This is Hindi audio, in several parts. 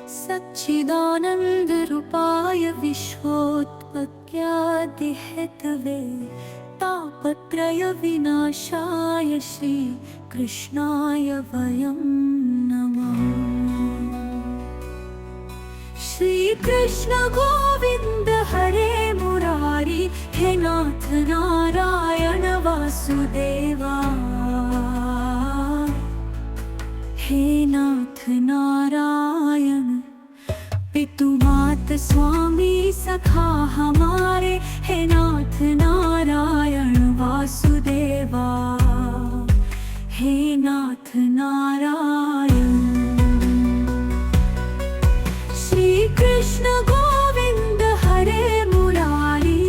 सच्चिदानंद रूपाय विश्वोत्पत्त्यादिहेतवे तापत्रय विनाशाय श्री कृष्णाय वयं नमः। श्री कृष्ण गोविंद हरे मुरारी, हे नाथ नारायण वासुदेवा, हे नाथ नारायण पितु मात स्वामी सखा हमारे, हे नाथ नारायण वासुदेवा, हे नाथ नारायण। श्री कृष्ण गोविंद हरे मुरारी,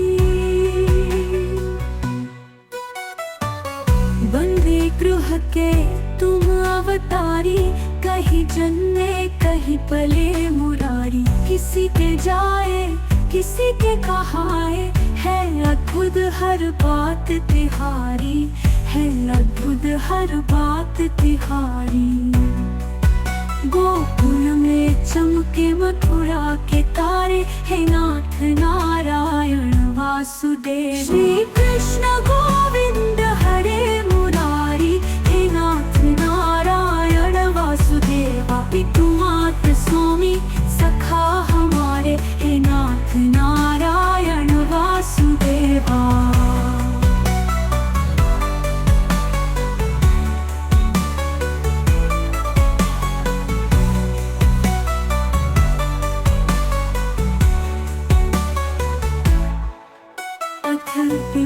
बंदी गृह के तुम अवतारी, कहीं जन्मे कहीं पले मुरारी। किसी के जाए किसी के कहाए, है अद्भुत हर बात तिहारी, है अद्भुत हर बात तिहारी। गोकुल में चमके मथुरा के तारे, हे नाथ नारायण वासुदेव। श्री कृष्ण गोविंद हरे मुरारी, हे नाथ नारायण वासुदेवा, पितु मात स्वामी सखा हमारे, हे नाथ नारायण वासुदेवा।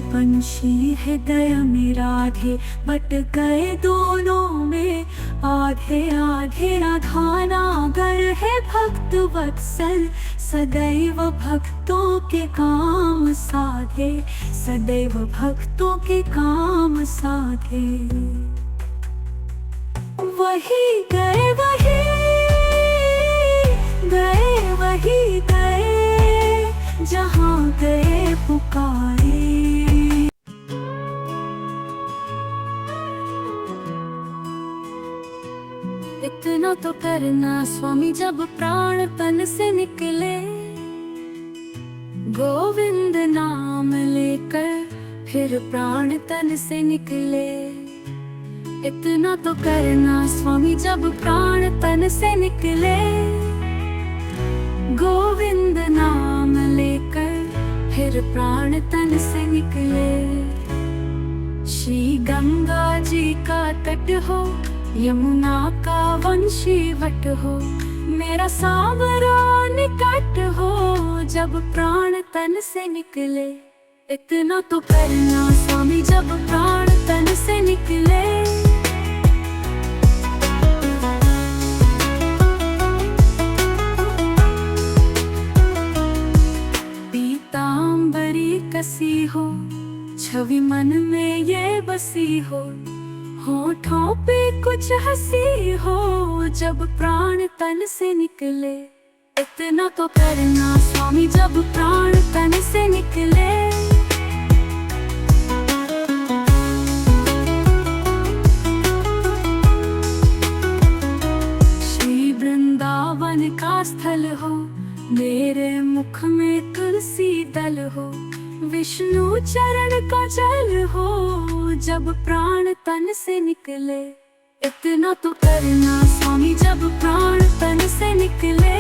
पंछी हृदय में राधे, बट गए दोनों में आधे आधे। राधा नागर है भक्त वत्सल, सदैव भक्तों के काम साधे, सदैव भक्तों के काम साधे। वही गए वही गए, वही गए जहाँ गए पुकारे। इतना तो करना स्वामी जब प्राण तन से निकले, गोविंद नाम लेकर फिर प्राण तन से निकले। इतना तो करना स्वामी जब प्राण तन से निकले, गोविंद नाम लेकर फिर प्राण तन से निकले। श्री गंगा जी का तट हो, यमुना का वंशी वट हो, मेरा सावरा निकट हो जब प्राण तन से निकले। इतना तो करना स्वामी जब प्राण तन से निकले। पीतांबरी कसी हो, छवि मन में ये बसी हो, होठों पे कुछ हंसी हो जब प्राण तन से निकले। इतना तो करना स्वामी जब प्राण तन से निकले। श्री वृंदावन का स्थल हो, मेरे मुख में तुलसी दल हो, विष्णु चरण का जल हो जब प्राण तन से निकले। इतना तो करना स्वामी जब प्राण तन से निकले।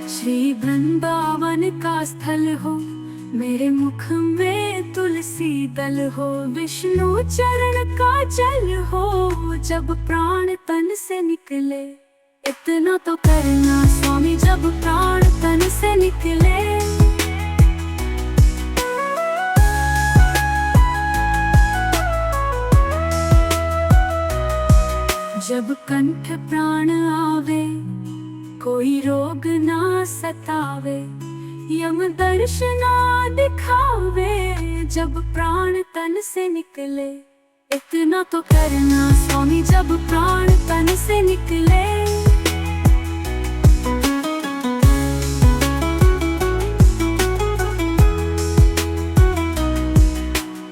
श्री वृंदावन का स्थल हो, मेरे मुख में तुलसी दल हो, विष्णु चरण का जल हो जब प्राण तन से निकले। इतना तो करना स्वामी जब प्राण तन से निकले। जब कंठ प्राण आवे, कोई रोग ना सतावे, यम दर्शना दिखावे जब प्राण तन से निकले। इतना तो करना स्वामी जब प्राण तन से निकले।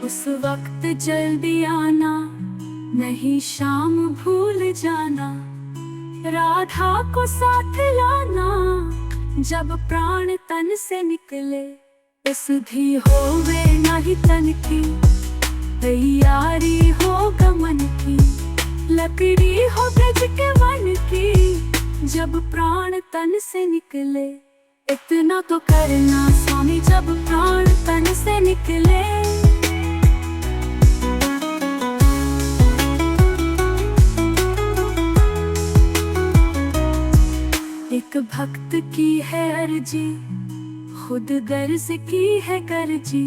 उस वक्त जल्दी आना, नहीं शाम भूल जाना। राधा को साथ लाना, जब प्राण तन से निकले। सुधी होवे नहीं तन की, तैयारी हो गमन की। लकड़ी हो ब्रज के वन की, जब प्राण तन से निकले। इतना तो करना स्वामी, जब प्राण तन से निकले। एक भक्त की है अर्जी, खुद गर्ज की है गर्जी।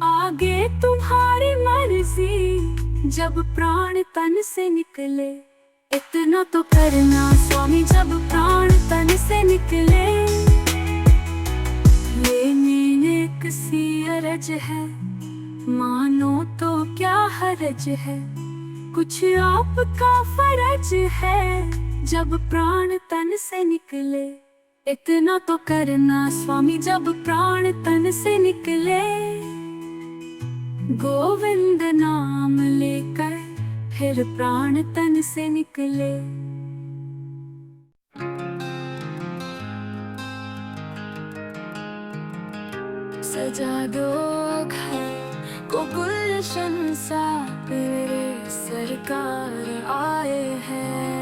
आगे तुम्हारी मर्जी, जब प्राण तन से निकले। इतना तो करना स्वामी, जब प्राण तन से निकले। लेने किसी अरज है, मानो तो क्या हरज है। कुछ आपका फर्ज है, जब प्राण तन से निकले। इतना तो करना स्वामी, जब प्राण तन से निकले। गोविंद नाम लेकर फिर प्राण तन से निकले। सजा दो घर को गुलशन सा, मेरे सरकार आए हैं।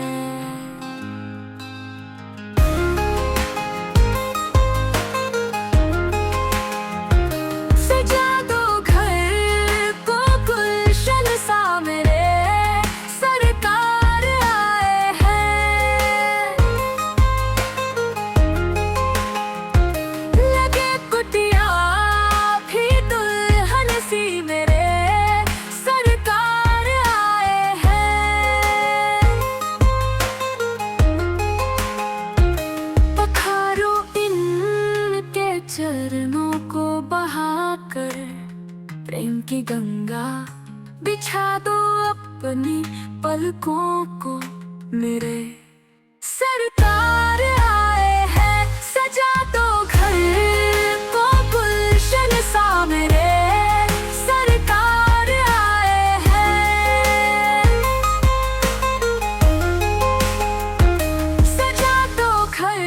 चरणों को बहाकर प्रेम की गंगा बिछा दो अपनी पलकों को। मेरे सरकार आए हैं, सजा दो घर को गुलशन सा। मेरे सरकार आए हैं, सजा दो घर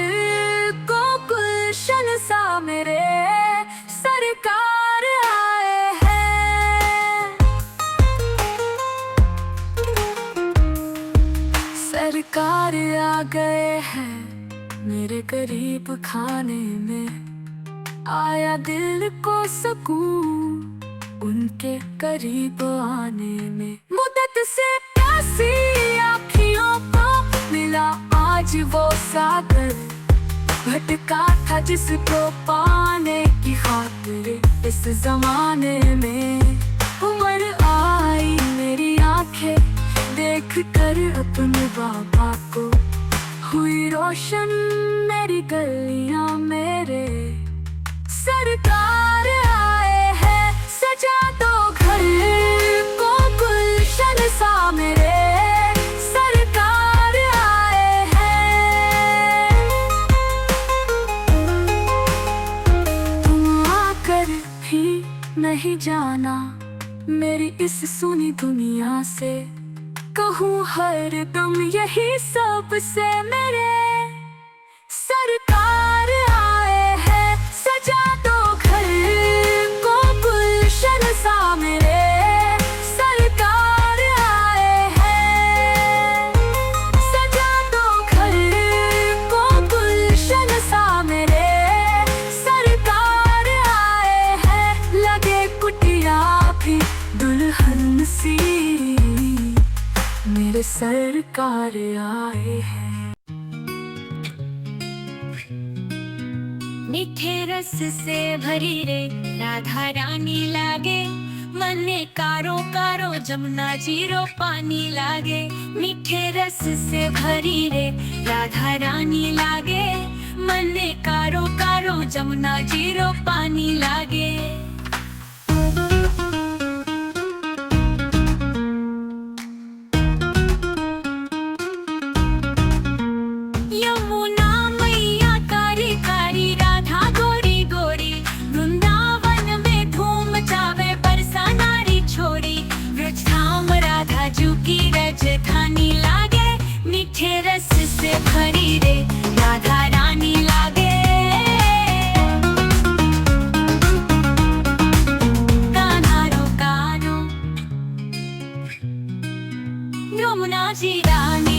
को गुलशन सा। मेरे सरकार आए हैं, सरकार आ गए हैं मेरे करीब खाने में। आया दिल को सुकून उनके करीब आने में। मुद्दत से प्यासी आँखियों को मिला आज वो सागर। भटका था जिसको पाने की खातिर इस जमाने में। उम्र आई मेरी आंखें देख कर अपने बाबा को। हुई रोशन मेरी गलियां, मेरे सरकार आए हैं। सजा दो घर को गुलशन सा। मेरे सरकार आए हैं, तुम आकर भी नहीं जाना मेरी इस सुनी दुनिया से। कहूँ हर दम यही सबसे, मेरे सरकार आए हैं। सजा दो घर को गुलशन सा। मेरे सरकार आए हैं, सजा दो घर को गुलशन सा। मेरे सरकार आए हैं, लगे कुटिया भी दुल्हन सी। मेरे सरकार आए हैं। मीठे रस से भरी रे राधा रानी लागे। मने कारो कारो जमुना जीरो पानी लागे। मीठे रस से भरी रे राधा रानी लागे। मने कारो कारो जमुना जीरो पानी लागे। राधा गोरी गोरी वृंदावन में धूम मचावे। बरसाना जी रानी,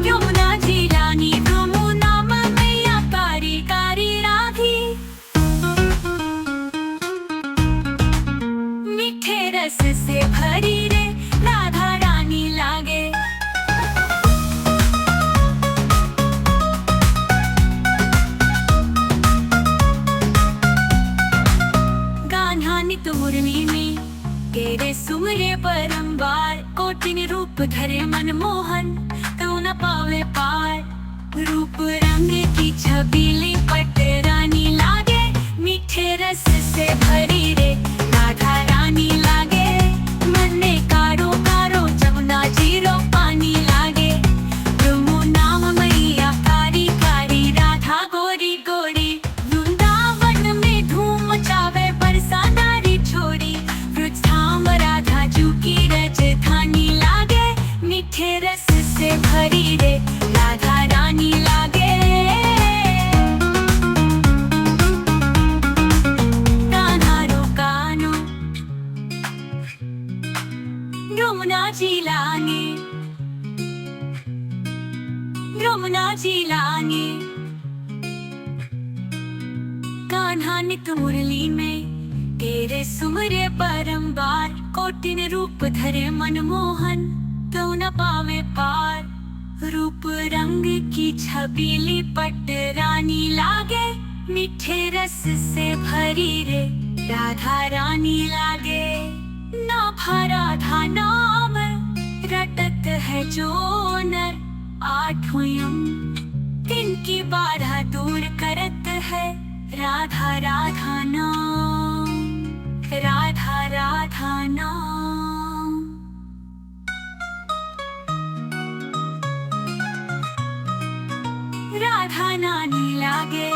यमुना जी रानी, यमुना मैया कारी कारी राधी। मीठे रस से भरी रे राधा रानी लागे। गान्हा नित मुरली में तेरे सुमरे परम्बार। कोटिन रूप धरे मनमोहन तो न पावे पार। रूप रंग की छबीली पट रानी लागे। मीठे रस से भरी रे राधा रानी लागे। मन में कारो कारो जमुना जीरो पानी लागे। यमुना मैया कारी कारी राधा गोरी गोरी। वृंदावन में धूम मचावे बरसानारी छोड़ी। वृक्षधाम राधा जू की राजधानी लागे। मीठे रस से भरी रे राधा रानी लागे। यमुना जी लागे, यमुना जी लागे। कान्हा नित मुरली में तेरे सुमरे परम्बार। कोटिन रूप धरे मनमोहन तो न पावे पार। रूप रंग की छबीली पट रानी लागे। मीठे रस से भरी रे राधा रानी लागे। ना राधा नाम रटत है जो नर। आठों यम तिनकी बाधा दूर करत है। राधा राधा नाम, राधा राधा नाम। राधा नानी लागे।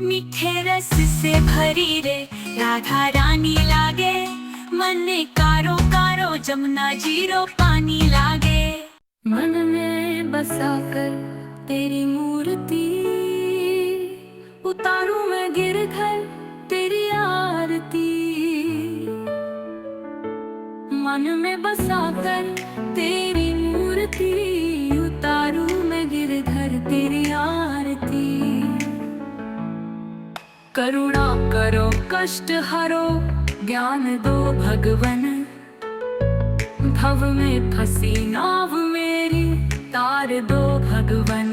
मीठे रस से भरी रे राधा रानी लागे। मन में कारो कारो जमुना जीरो पानी लागे। मन में बसाकर तेरी मूर्ति उतारूं मैं गिरधर तेरी आरती। मन में बसाकर तेरी मूर्ति उतारूं मैं गिरधर तेरी आरती। करुणा करो कष्ट हरो ज्ञान दो भगवन। भव में फंसी नाव मेरी तार दो भगवन।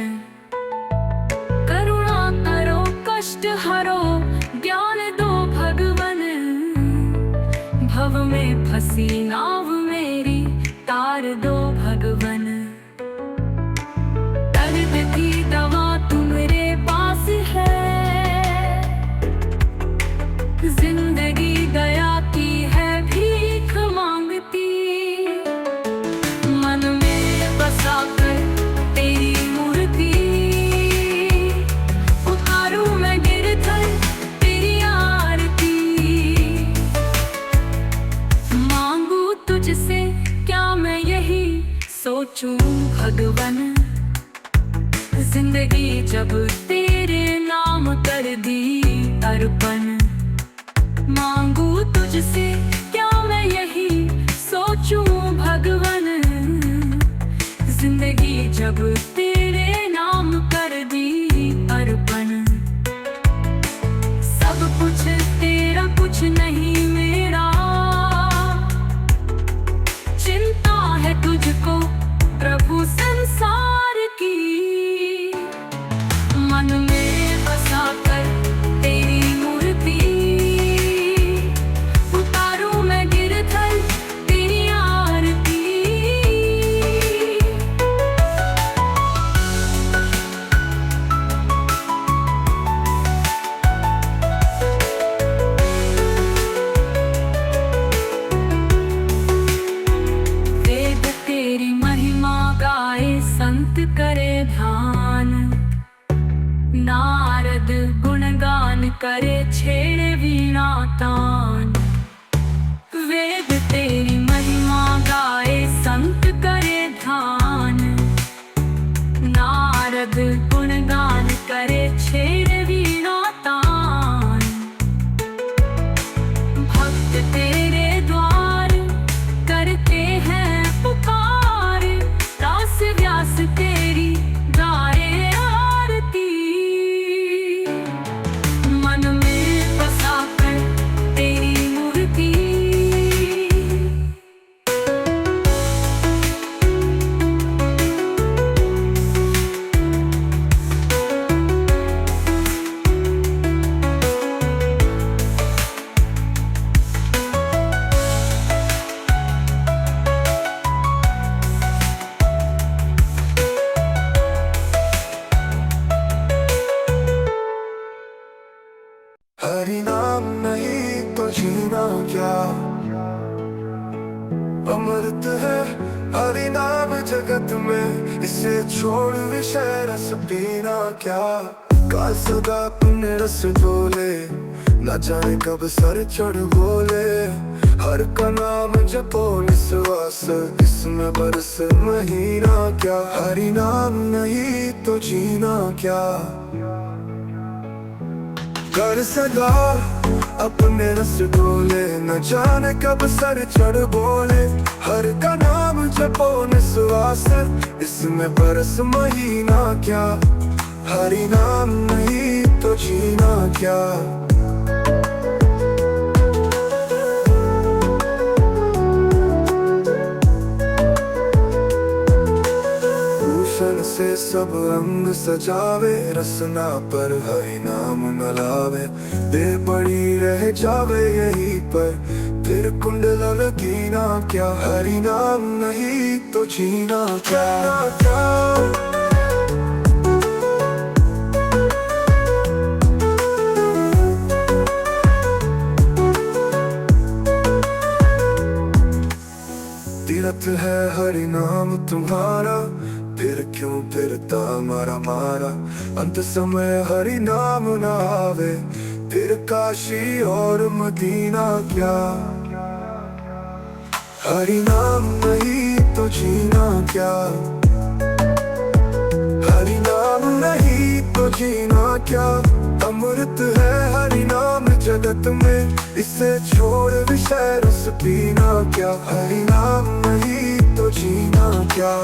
करुणा करो कष्ट हरो ज्ञान दो भगवन। भव में फंसी नाव मेरी तार दो भगवन। दर्द की दवा तुम्हारे पास है। जिंदगी गया की है भीख मांगती। मन में बसाकर तेरी मूर्ति उतारूं मैं गिरधर तेरी आरती। मांगू तुझसे क्या मैं यही सोचूं भगवन। जिंदगी जब तेरे नाम कर दी अर्पण। मांगू तुझसे क्या मैं यही सोचूं भगवन। जिंदगी जब तेरे नाम कर दी अर्पण। सब कुछ तेरा कुछ नहीं मेरा। चिंता है तुझको प्रभु संसार की। मन में बसाकर तेरी मूर्ति उतारूं मैं गिरधर तेरी आरती। वेद तेरी महिमा गाए संत करे ध्यान। नारद गुणगान करे छेड़े वीणा तान। वेद तेरी महिमा गाए संत करे ध्यान। नारद गुणगान करे छेड़े वीणा तान। भक्त तेरे द्वार हरि नाम नहीं तो जीना क्या, अमृत है हरि नाम जगत में, इसे छोड़ विषय रस पीना क्या। काल सदा पुण्य रस डोले, न जाने कब सर चढ़ बोले, हर का नाम जपो निस्वास, इसमें बरस महीना क्या। हरि नाम नहीं तो जीना क्या, कर सदा अपने रस डोले, न जाने कब सर चढ़ बोले, हर का नाम जपो निस्वास, इसमें बरस महीना क्या। हरि नाम नहीं तो जीना क्या। भूषण से सब अंग सजावे, रसना पर हरि नाम न लावे, देह पड़ी रह जावे यहीं पर, फिर कुंडल लगीना क्या। हरि नाम नहीं तो जीना क्या। तीर्थ है हरि नाम तुम्हारा, फिर क्यों फिरता मारा मारा, अंत समय हरि नाम न आवे, फिर काशी और मदीना क्या। हरि नाम नहीं तो जीना क्या, हरि नाम नहीं तो जीना क्या। अमृत है हरि नाम जगत में, इसे छोड़ विषय रस पीना क्या। हरि नाम नहीं तो जीना क्या।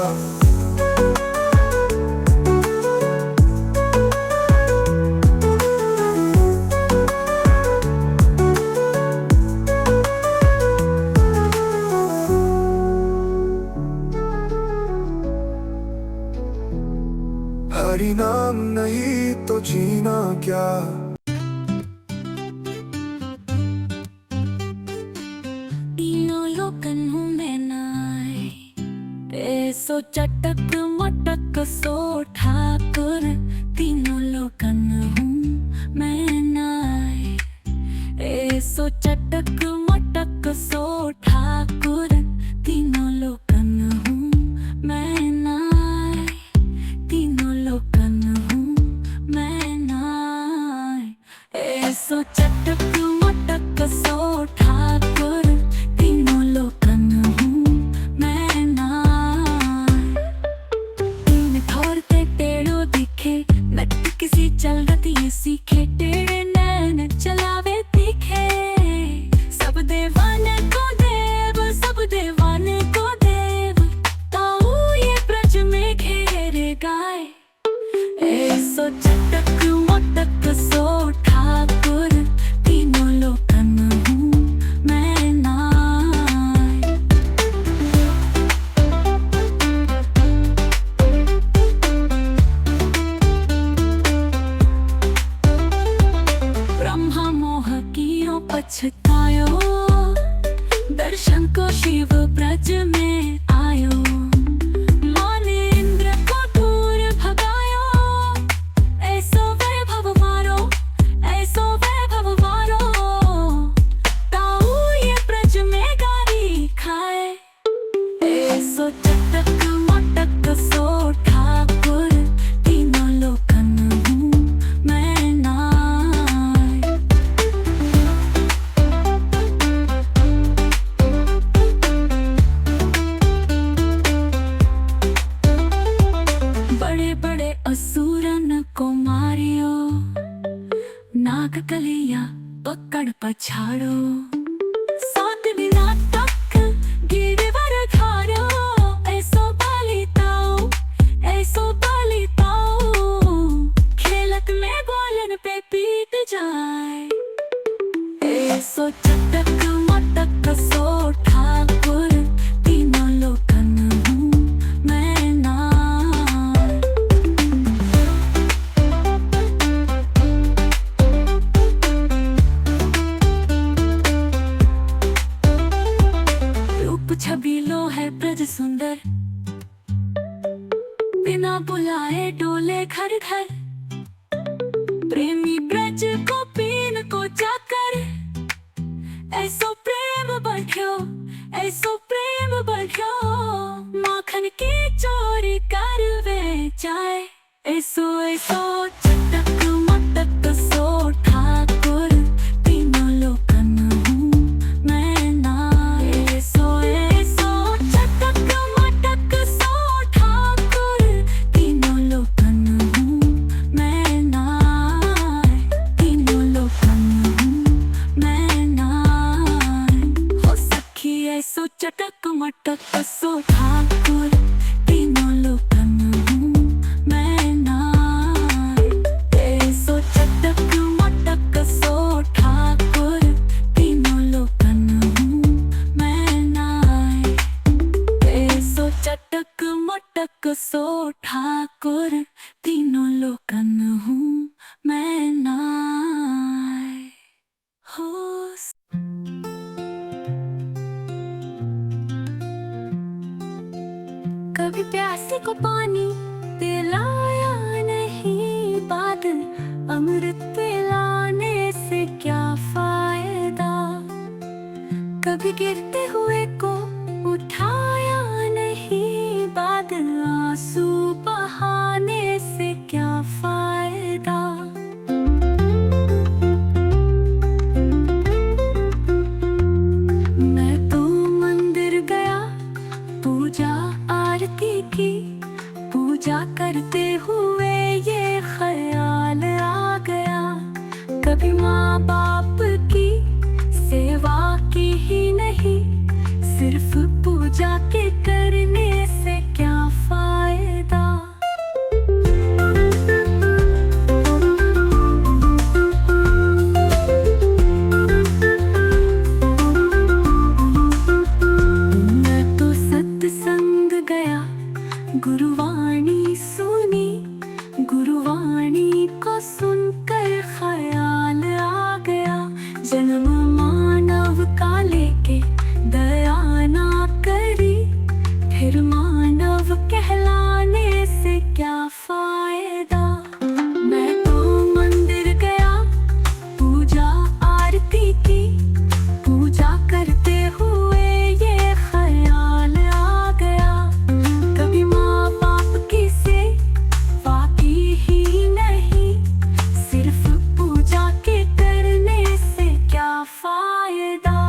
हरि नाम नहीं तो जीना क्या। तीनों लोकन हूँ मैं नाय, ऐसो चटक मटक सो ठाकुर, तीनों लोकन हूँ मैं नाय, ऐसो चटक मटक सो ठाकुर, तीनों लोकन हूँ मैं नाय, तीनों लोकन हूँ मैं नाय, ऐसो चटक मटक सो ठाकुर, तीनों लोकन हूँ मैं नाय। तीन थोरते टेढ़ो दिखे, नट किसी चल रती ये सीखे, टेढ़े नैन चलावे दिखे, सब देवान को देव, सब देवान को देव, ताऊ ये ब्रज में घेरे गाए, ऐसो चटक मटक सो ठाकुर, तीनों लोकन हूँ मैं नाय। ब्रह्मा मोह कियो पछतायो, दर्शन को शिव ब्रज में आयो, मान इंद्र को दूर भगायो, ऐसो वैभव मारो, ऐसो वैभव मारो, ताऊ ये ब्रज में गारी खाए, ऐसो चटक मटक सो ठाकुर, तीनों लोकन हूँ मैं नाय। बड़े बड़े असुरन को मारियो, नाग कलिया पकड़ पछाड़ो, सात दिना तक गिरवर धारो, ऐसो बालिताओ, ऐसो बालिताओ, खेलत में बोलन पे पीट जाए, ऐसो चटक मटक सो ठाकुर, तीनों लोकन हूँ मैं नाय। रूप छबीलो है ब्रज सुंदर, बिना बुलाए डोले घर घर, प्रेमी ब्रज को पीन को कभी प्यासे को पानी पिलाया नहीं, बादल अमृत पिलाने से क्या फायदा। कभी गिरते हुए को उठाया नहीं, बादल आंसू बहाने से क्या फायदा। मैं तो मंदिर गया, पूजा आरती की, पूजा करते हुए ये ख्याल आ गया, कभी माँ बाप की सेवा की ही नहीं, सिर्फ पूजा के करने से क्या फायदा। मैं तो सत्संग गया, गुरुवाणी सुनी, गुरुवाणी को सुनकर ख्याल आ गया, जन्म मानव का लेके दया ना करी, फिर मानव कहलाने से क्या फायदा। मैं तो मंदिर गया, पूजा आरती की, पूजा करते हुए ये ख्याल आ गया, कभी माँ बाप की सेवा की ही नहीं, सिर्फ पूजा के करने से क्या फायदा।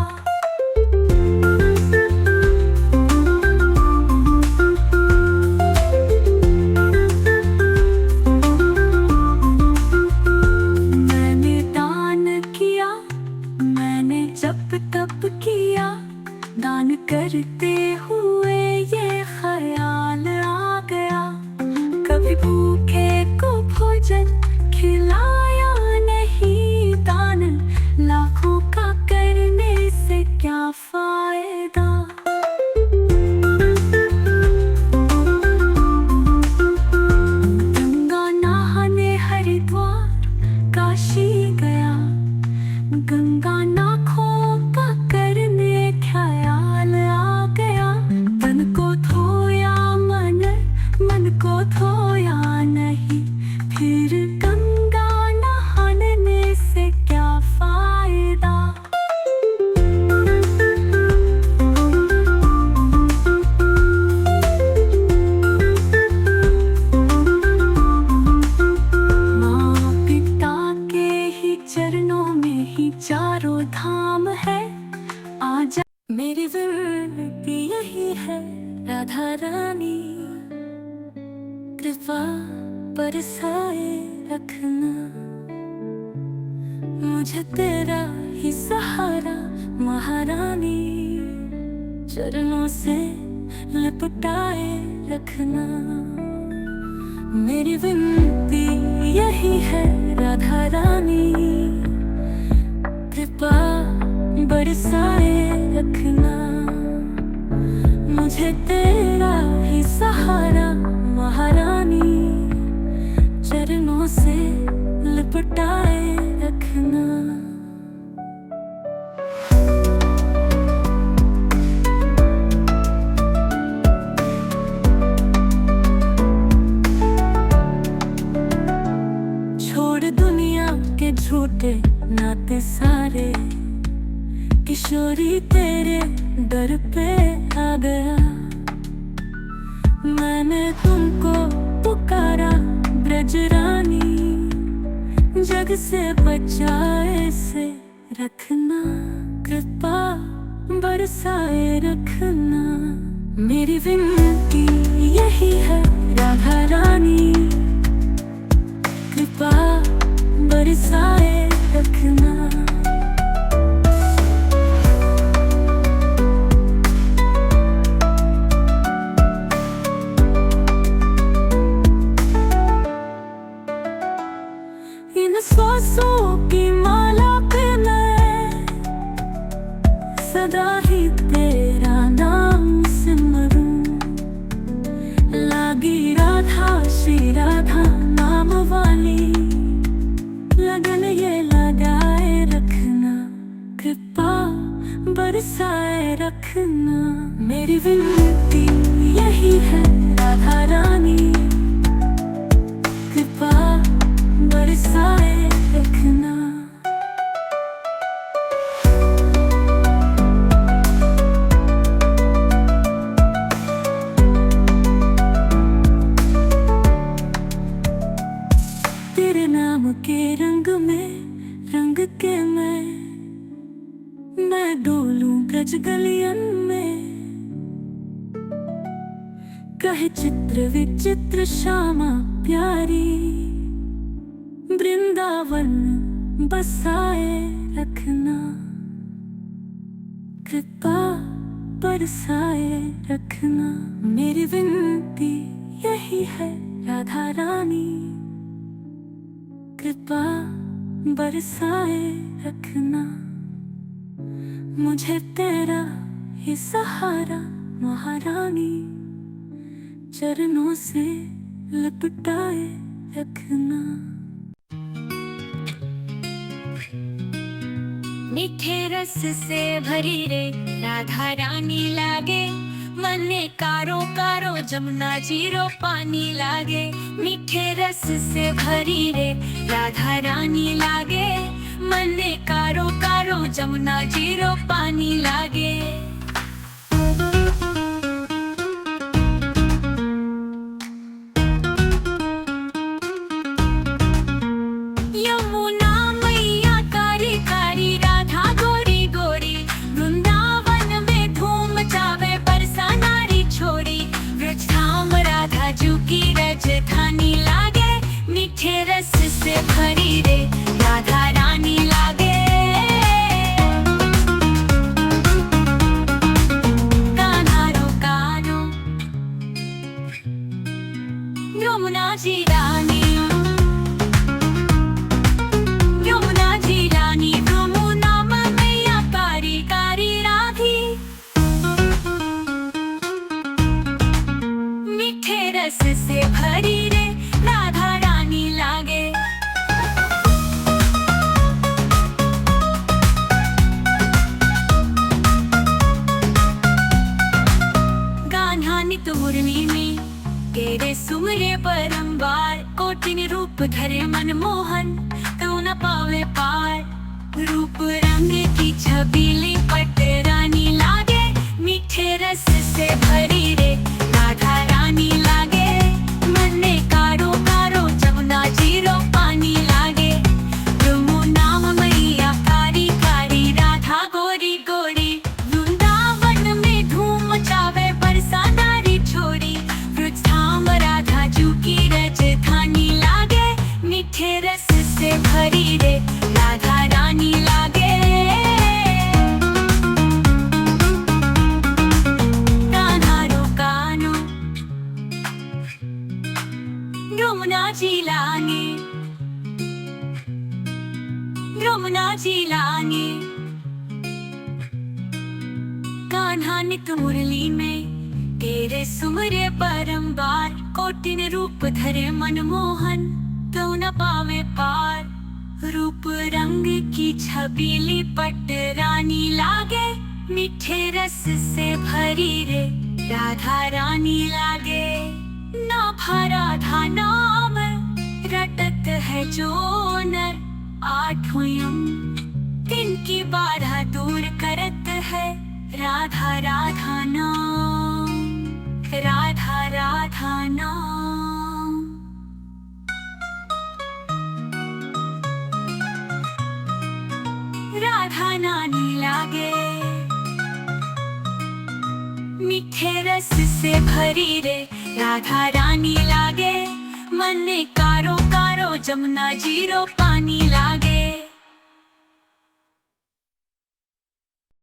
मैंने दान किया, मैंने जप तप किया, दान करते हुए ये ख्याल आ गया, कभी भूखे को भोजन खिलाया नहीं, दान लाखों का करने से क्या फायदा। गंगा नहाने हरिद्वार काशी गया, गंगा नाखों का करने ख्याल आ गया, तन को धोया मन को धोया नहीं, फिर गंगा नहाने से क्या फायदा। माँ पिता के ही चरणों में ही चारों धाम है, आजा मेरी विनती यही है राधा रानी, कृपा बरसाए रखना, मुझे तेरा ही सहारा महारानी, चरणों से लिपटाए रखना। मेरी विनती यही है राधा रानी, कृपा बरसाए रखना, मुझे तेरा ही सहारा महारानी, चरणों से लिपटाए रखना। छोड़ दुनिया के झूठे नाते सारे, किशोरी तेरे दर पे आ गया, मैंने तुमको पुकारा ब्रजरानी, जग से बचाए से रखना, कृपा बरसाए रखना। मेरी विनती यही है राधा रानी, कृपा बरसाए रखना। इन श्वासों की माला पे मैं सदा ही तेरा नाम सिमरूं, लागी राधा श्री राधा नाम वाली, लगन ये लगाए रखना, कृपा बरसाए रखना। मेरी विनती यही है राधा रानी कृपा बरसाए रखना। तेरे नाम के रंग में रंग के मैं डोलूं ब्रज गलियन में। कहे चित्र विचित्र श्यामा प्यारी वृंदावन बसाए रखना। कृपा बरसाए रखना। मेरी विनती यही है राधा रानी कृपा बरसाए रखना। मुझे तेरा ही सहारा महारानी चरणों से लपटाए रखना। मीठे रस से भरी रे राधा रानी लागे, मने कारो कारो जमुना जीरो पानी लागे। मीठे रस से भरी रे राधा रानी लागे, मने कारो कारो जमुना जीरो पानी लागे। यमुना मैया कारी कारी राधा गोरी गोरी, वृंदावन में धूम मचावे बरसा नारी छोरी। ब्रज धाम राधा जू की राजधानी लागे, मीठे रस से भरी रे राधा रानी लागे। कान्हारो कानो यमुना जी रानी, यमुना जी रानी यमुना मैया कारी कारी राधी। मीठे रस से भरी रे राधा रानी लागे। गान्हा नित मुरली में तेरे सुमरे परम्बार, कोटिन रूप धरे मनमोहन तो न पावे पार। रूप रंग की छबीली पट रानी लागे, मीठे रस से भरी रे राधा रानी लागे। मने कारो कारो जमुना जीरो पानी लागे। यमुना मैया कारी कारी राधा गोरी गोरी, वृंदावन में धूम मचावे बरसा नारी छोरी। ब्रज धाम राधा जू की राजधानी लागे, मीठे रस से भरी रे राधा रानी लागे। कान्हारो कानो यमुना जी लागे, यमुना जी लागे। कान्हा नित मुरली में तेरे सुमरे परम्बार, कोटिन रूप धरे मनमोहन तो न पावे पार। रूप रंग की छबीली पट रानी लागे, मीठे रस से भरी रे राधा रानी लागे। नाभा राधा नाम रटत है जो नर, आठों यम तिनकी बाधा दूर करत है। राधा राधा नाम, राधा राधा नाम। राधा नानी लागे, मीठे रस से भरी रे राधा रानी लागे। मने कारो कारो जमुना जीरो पानी लागे।